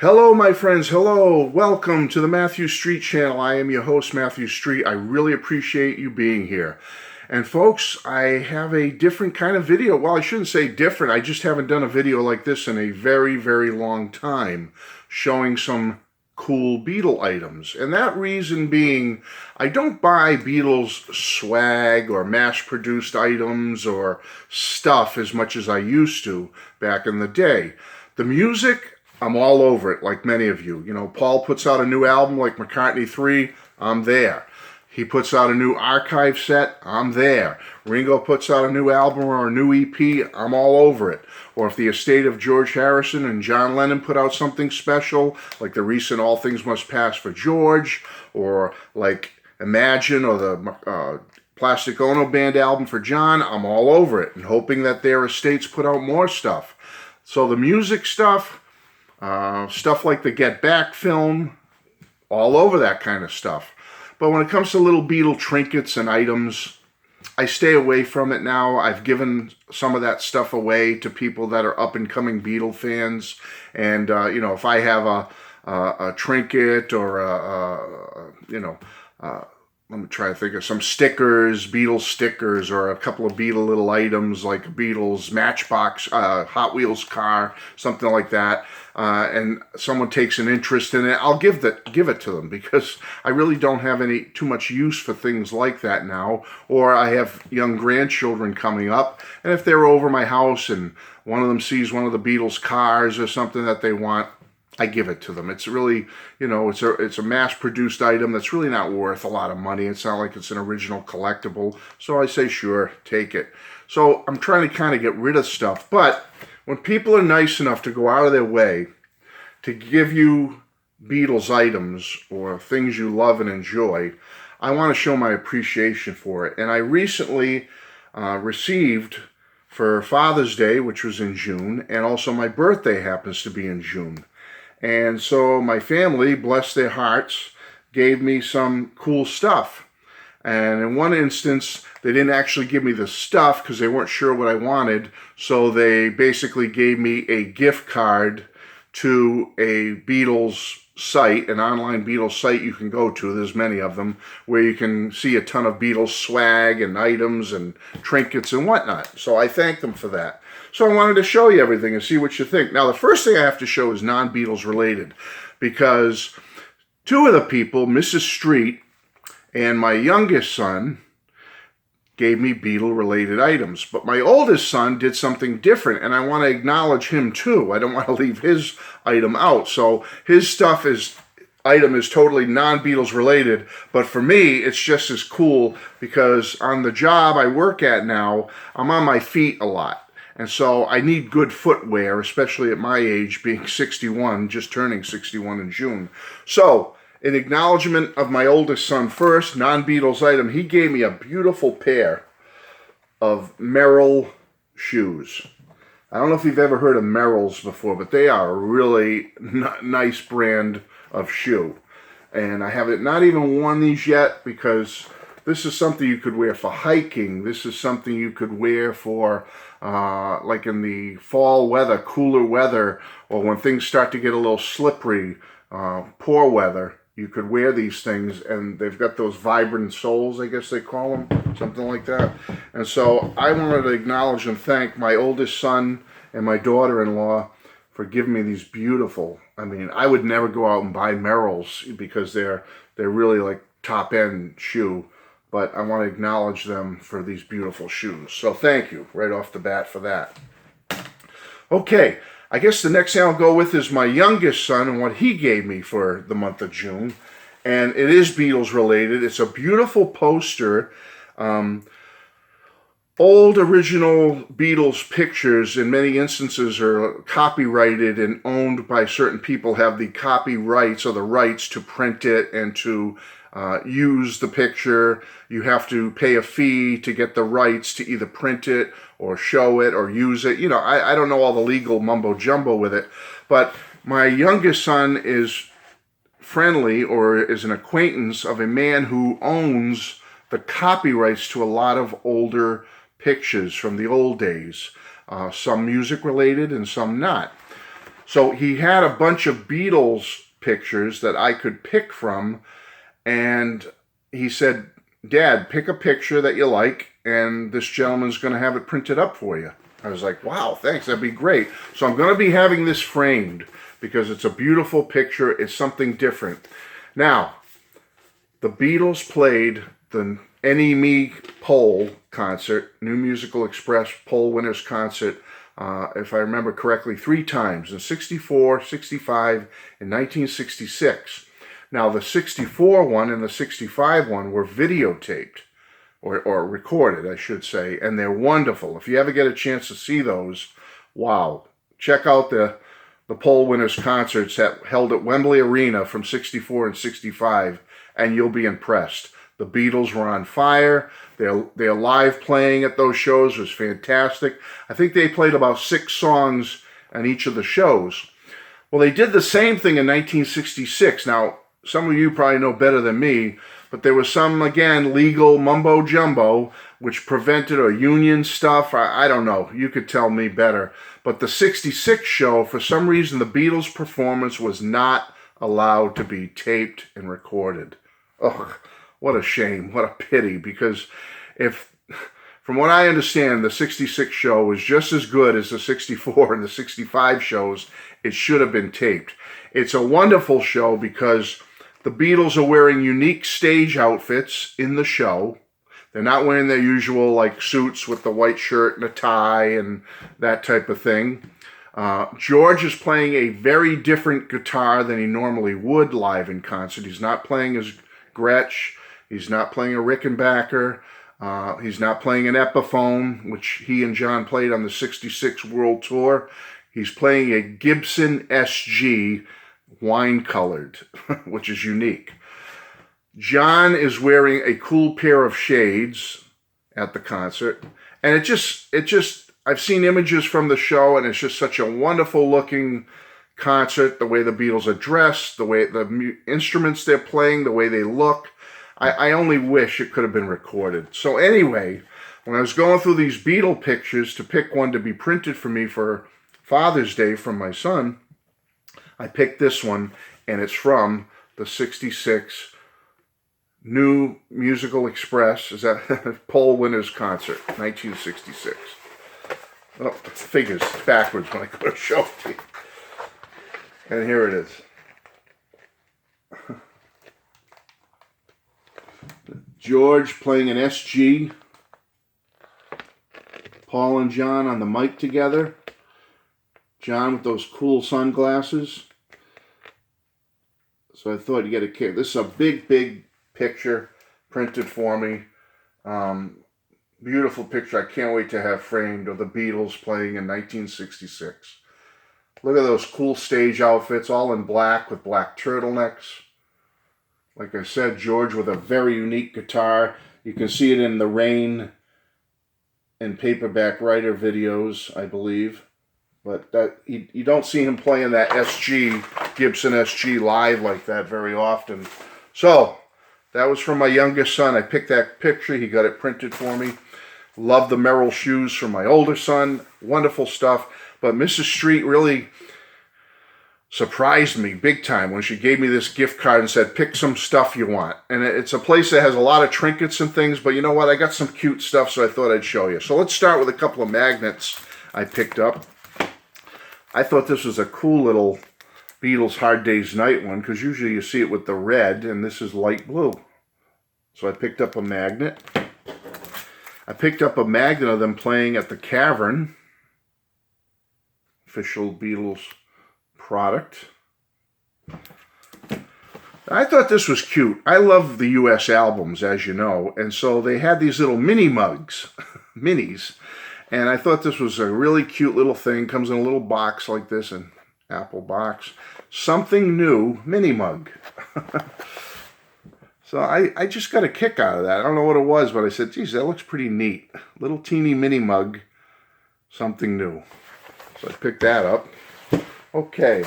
Hello, my friends. Hello. Welcome to the Matthew Street channel. I am your host, Matthew Street. I really appreciate you being here. And folks, I have a different kind of video. Well, I shouldn't say different. I just haven't done a video like this in a very, very long time, showing some cool Beatle items. And that reason being, I don't buy Beatles swag or mass-produced items or stuff as much as I used to back in the day. The music, I'm all over it, like many of you. You know, Paul puts out a new album like McCartney 3, I'm there. He puts out a new archive set, I'm there. Ringo puts out a new album or a new EP, I'm all over it. Or if the estate of George Harrison and John Lennon put out something special, like the recent All Things Must Pass for George, or like Imagine or the Plastic Ono Band album for John, I'm all over it, and hoping that their estates put out more stuff. So the music stuff, stuff like the Get Back film, all over that kind of stuff. But when it comes to little Beatle trinkets and items, I stay away from it now. I've given some of that stuff away to people that are up-and-coming Beatle fans. And, you know, if I have a trinket or, let me try to think of some stickers, Beatles stickers, or a couple of Beatle little items like a Beatles Matchbox, Hot Wheels car, something like that, and someone takes an interest in it, I'll give it to them, because I really don't have too much use for things like that now. Or I have young grandchildren coming up, and if they're over my house and one of them sees one of the Beatles cars or something that they want, I give it to them. It's really, you know, it's a mass-produced item that's really not worth a lot of money. It's not like it's an original collectible. So I say, sure, take it. So I'm trying to kind of get rid of stuff. But when people are nice enough to go out of their way to give you Beatles items or things you love and enjoy, I want to show my appreciation for it. And I recently received, for Father's Day, which was in June, and also my birthday happens to be in June. And so my family, bless their hearts, gave me some cool stuff. And in one instance, they didn't actually give me the stuff because they weren't sure what I wanted. So they basically gave me a gift card to a Beatles site, an online Beatles site you can go to. There's many of them, where you can see a ton of Beatles swag and items and trinkets and whatnot. So I thank them for that. So I wanted to show you everything and see what you think. Now, the first thing I have to show is non-Beatles related, because two of the people, Mrs. Street and my youngest son, gave me Beatle-related items. But my oldest son did something different, and I want to acknowledge him too. I don't want to leave his item out. So his item is totally non-Beatles related, but for me, it's just as cool, because on the job I work at now, I'm on my feet a lot. And so I need good footwear, especially at my age, being 61, just turning 61 in June. So, in acknowledgement of my oldest son first, non-Beatles item, he gave me a beautiful pair of Merrell shoes. I don't know if you've ever heard of Merrells before, but they are a really nice brand of shoe. And I haven't not even worn these yet, because this is something you could wear for hiking. This is something you could wear for like in the fall weather, cooler weather, or when things start to get a little slippery, poor weather. You could wear these things, and they've got those vibrant soles, I guess they call them, something like that. And so I wanted to acknowledge and thank my oldest son and my daughter-in-law for giving me these beautiful, I mean, I would never go out and buy Merrells because they're really like top-end shoe. But I want to acknowledge them for these beautiful shoes. So thank you right off the bat for that. Okay, I guess the next thing I'll go with is my youngest son and what he gave me for the month of June. And it is Beatles related. It's a beautiful poster. Old original Beatles pictures in many instances are copyrighted and owned by certain people, have the copyrights or the rights to print it and to use the picture. You have to pay a fee to get the rights to either print it or show it or use it. You know, I don't know all the legal mumbo jumbo with it, but my youngest son is friendly, or is an acquaintance of a man who owns the copyrights to a lot of older pictures from the old days, some music related and some not. So he had a bunch of Beatles pictures that I could pick from, and he said, Dad, pick a picture that you like, and this gentleman's going to have it printed up for you. I was like, wow, thanks, that'd be great. So I'm going to be having this framed because it's a beautiful picture. It's something different. Now, the Beatles played the NME poll concert, New Musical Express poll winners concert, if I remember correctly, 3 times, in 64, 65, and 1966. Now, the 64 one and the 65 one were videotaped, or recorded, I should say, and they're wonderful. If you ever get a chance to see those, wow. Check out the poll winners concerts held at Wembley Arena from 64 and 65, and you'll be impressed. The Beatles were on fire. Their live playing at those shows was fantastic. I think they played about 6 songs on each of the shows. Well, they did the same thing in 1966. Now, some of you probably know better than me, but there was some, again, legal mumbo-jumbo, which prevented or union stuff. I don't know. You could tell me better. But the 66 show, for some reason, the Beatles' performance was not allowed to be taped and recorded. Oh, what a shame. What a pity. Because from what I understand, the 66 show was just as good as the 64 and the 65 shows. It should have been taped. It's a wonderful show because the Beatles are wearing unique stage outfits in the show. They're not wearing their usual like suits with the white shirt and a tie and that type of thing. George is playing a very different guitar than he normally would live in concert. He's not playing his Gretsch. He's not playing a Rickenbacker. He's not playing an Epiphone, which he and John played on the 66 World Tour. He's playing a Gibson SG wine-colored, which is unique. John is wearing a cool pair of shades at the concert. And it just, I've seen images from the show, and it's just such a wonderful looking concert. The way the Beatles are dressed, the way the instruments they're playing, the way they look. I only wish it could have been recorded. So anyway, when I was going through these Beatle pictures to pick one to be printed for me for Father's Day from my son, I picked this one, and it's from the 66 New Musical Express, is that poll winners concert, 1966. Oh, figures backwards when I go to show it to you. And here it is. George playing an SG. Paul and John on the mic together. John with those cool sunglasses. So I thought you get a kick. This is a big, big picture printed for me. Beautiful picture. I can't wait to have framed of the Beatles playing in 1966. Look at those cool stage outfits, all in black with black turtlenecks. Like I said, George with a very unique guitar. You can see it in the Rain and Paperback Writer videos, I believe. But that you don't see him playing that Gibson SG live like that very often. So, that was from my youngest son. I picked that picture. He got it printed for me. Love the Merrell Shoes from my older son. Wonderful stuff. But Mrs. Street really surprised me big time when she gave me this gift card and said, pick some stuff you want. And it's a place that has a lot of trinkets and things, but you know what? I got some cute stuff, so I thought I'd show you. So let's start with a couple of magnets I picked up. I thought this was a cool little Beatles Hard Day's Night one, because usually you see it with the red, and this is light blue. So I picked up a magnet. I picked up a magnet of them playing at the Cavern. Official Beatles product. I thought this was cute. I love the U.S. albums, as you know, and so they had these little mini mugs, minis, and I thought this was a really cute little thing. Comes in a little box like this, an Apple box. Something new mini mug. So I just got a kick out of that. I don't know what it was, but I said, geez, that looks pretty neat. Little teeny mini mug, something new. So I picked that up. Okay,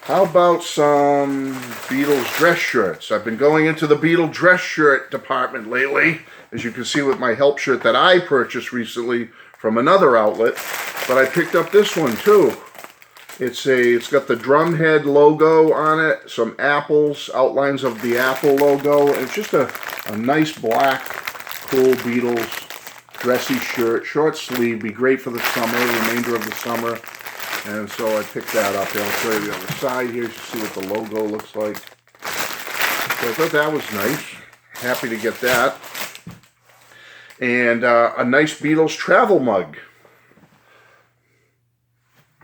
how about some Beatles dress shirts? I've been going into the Beatles dress shirt department lately, as you can see with my help shirt that I purchased recently from another outlet. But I picked up this one too. It's got the drumhead logo on it, some apples, outlines of the Apple logo, and it's just a nice black, cool Beatles dressy shirt, short sleeve, be great for the summer, the remainder of the summer. And so I picked that up here. I'll show you the other side here to see what the logo looks like. So I thought that was nice. Happy to get that. And a nice Beatles travel mug.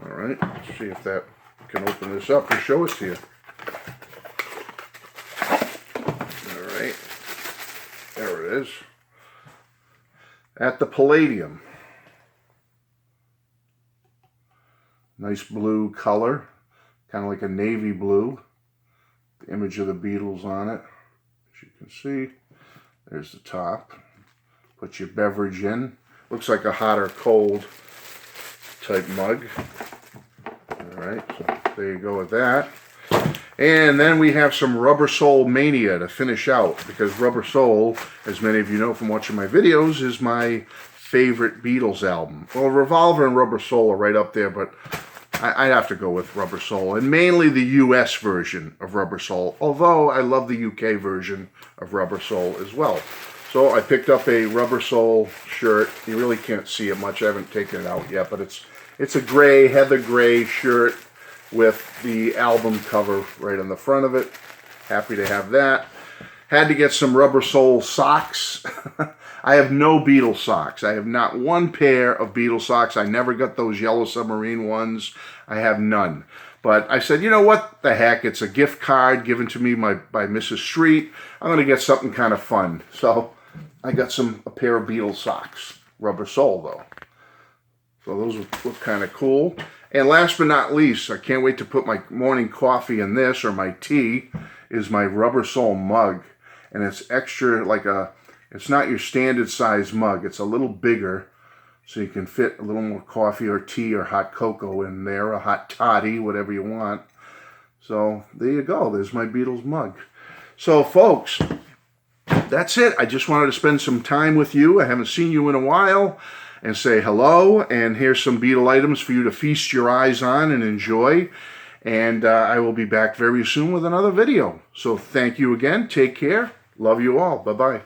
All right, let's see if that can open this up and show it to you. All right, there it is. At the Palladium. Nice blue color, kind of like a navy blue. The image of the Beatles on it, as you can see. There's the top. Put your beverage in. Looks like a hot or cold type mug. Alright, so there you go with that. And then we have some Rubber Soul Mania to finish out, because Rubber Soul, as many of you know from watching my videos, is my favorite Beatles album. Well, Revolver and Rubber Soul are right up there, but I'd have to go with Rubber Soul, and mainly the US version of Rubber Soul, although I love the UK version of Rubber Soul as well. So I picked up a Rubber Soul shirt. You really can't see it much. I haven't taken it out yet, but it's a gray, heather gray shirt with the album cover right on the front of it. Happy to have that. Had to get some Rubber Soul socks. I have no Beatles socks. I have not one pair of Beatles socks. I never got those Yellow Submarine ones. I have none. But I said, you know what? The heck, it's a gift card given to me by Mrs. Street. I'm going to get something kind of fun. So I got a pair of Beatles socks. Rubber Soul, though. So those look kind of cool. And last but not least, I can't wait to put my morning coffee in this, or my tea, is my Rubber Soul mug. And it's extra, it's not your standard size mug. It's a little bigger, so you can fit a little more coffee or tea or hot cocoa in there, a hot toddy, whatever you want. So there you go. There's my Beatles mug. So folks, that's it. I just wanted to spend some time with you. I haven't seen you in a while, and say hello. And here's some Beatle items for you to feast your eyes on and enjoy. And I will be back very soon with another video. So thank you again. Take care. Love you all. Bye-bye.